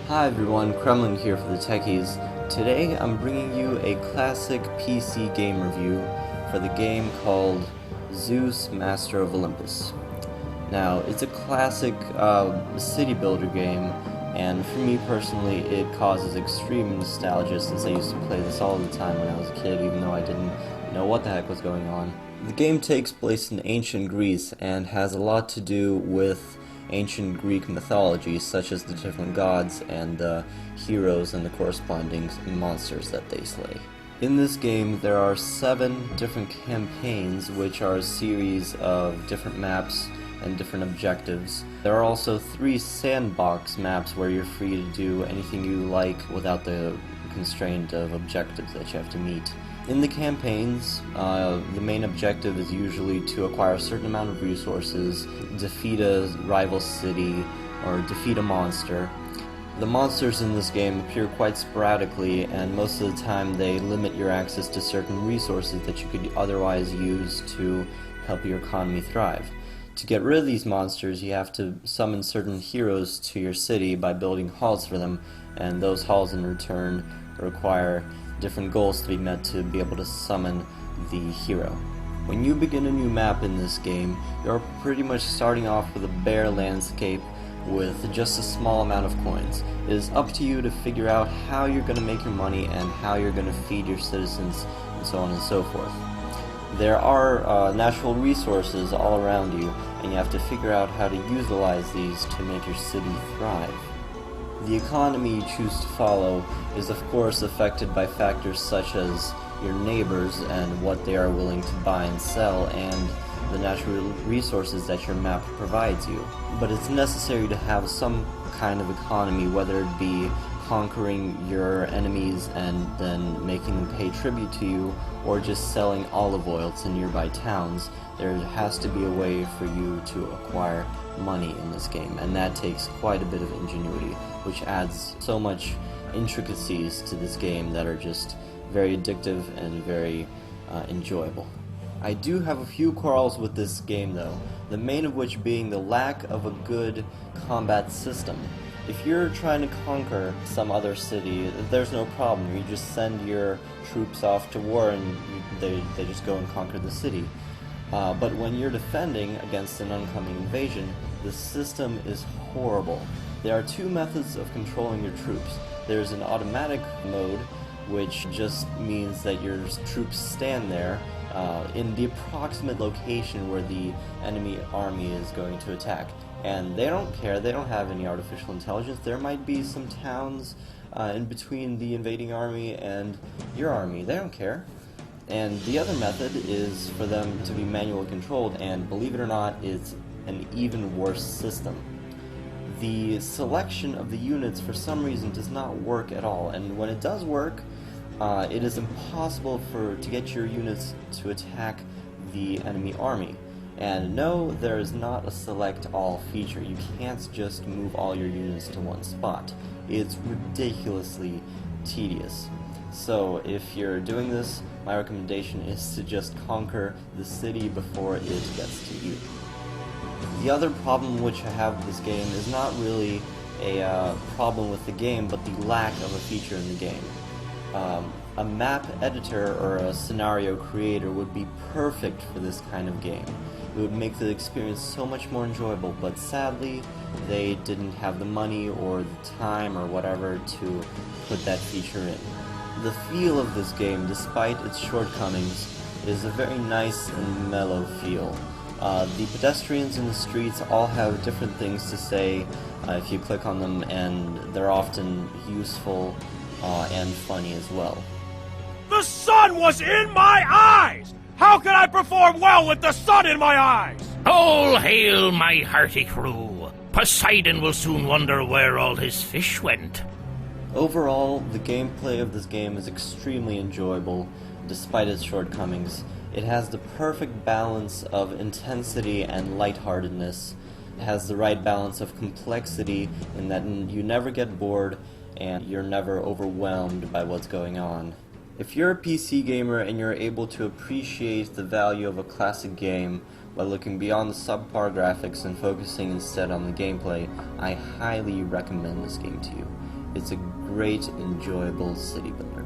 Hi everyone, Cremlin here for the Techies. Today I'm bringing you a classic PC game review for the game called Zeus, Master of Olympus. Now, it's a classic city builder game, and for me personally it causes extreme nostalgia since I used to play this all the time when I was a kid, even though I didn't know what the heck was going on. The game takes place in ancient Greece and has a lot to do with ancient Greek mythology, such as the different gods and the heroes and the corresponding monsters that they slay. In this game, there are 7 different campaigns, which are a series of different maps and different objectives. There are also 3 sandbox maps where you're free to do anything you like without the constraint of objectives that you have to meet. In the campaigns, the main objective is usually to acquire a certain amount of resources, defeat a rival city, or defeat a monster. The monsters in this game appear quite sporadically, and most of the time they limit your access to certain resources that you could otherwise use to help your economy thrive. To get rid of these monsters, you have to summon certain heroes to your city by building halls for them, and those halls in return require different goals to be met to be able to summon the hero. When you begin a new map in this game, you're pretty much starting off with a bare landscape with just a small amount of coins. It is up to you to figure out how you're going to make your money and how you're going to feed your citizens and so on and so forth. There are natural resources all around you, and you have to figure out how to utilize these to make your city thrive. The economy you choose to follow is of course affected by factors such as your neighbors and what they are willing to buy and sell, and the natural resources that your map provides you. But it's necessary to have some kind of economy, whether it be conquering your enemies and then making them pay tribute to you, or just selling olive oil to nearby towns. There has to be a way for you to acquire money in this game, and that takes quite a bit of ingenuity, which adds so much intricacies to this game that are just very addictive and very enjoyable. I do have a few quarrels with this game though, the main of which being the lack of a good combat system. If you're trying to conquer some other city, there's no problem. You just send your troops off to war and they just go and conquer the city. But when you're defending against an oncoming invasion, the system is horrible. There are 2 methods of controlling your troops. There's an automatic mode, which just means that your troops stand there in the approximate location where the enemy army is going to attack. And they don't care, they don't have any artificial intelligence. There might be some towns in between the invading army and your army. They don't care. And the other method is for them to be manually controlled, and believe it or not, it's an even worse system. The selection of the units for some reason does not work at all, and when it does work, it is impossible to get your units to attack the enemy army. And no, there is not a select all feature. You can't just move all your units to one spot. It's ridiculously tedious. So if you're doing this, my recommendation is to just conquer the city before it gets to you. The other problem which I have with this game is not really a problem with the game, but the lack of a feature in the game. A map editor or a scenario creator would be perfect for this kind of game. It would make the experience so much more enjoyable, but sadly they didn't have the money or the time or whatever to put that feature in. The feel of this game, despite its shortcomings, is a very nice and mellow feel. The pedestrians in the streets all have different things to say if you click on them, and they're often useful and funny as well. The sun was in my eyes! How can I perform well with the sun in my eyes? All hail, my hearty crew! Poseidon will soon wonder where all his fish went. Overall, the gameplay of this game is extremely enjoyable, despite its shortcomings. It has the perfect balance of intensity and lightheartedness. It has the right balance of complexity in that you never get bored and you're never overwhelmed by what's going on. If you're a PC gamer and you're able to appreciate the value of a classic game by looking beyond the subpar graphics and focusing instead on the gameplay, I highly recommend this game to you. it's a great, enjoyable city builder.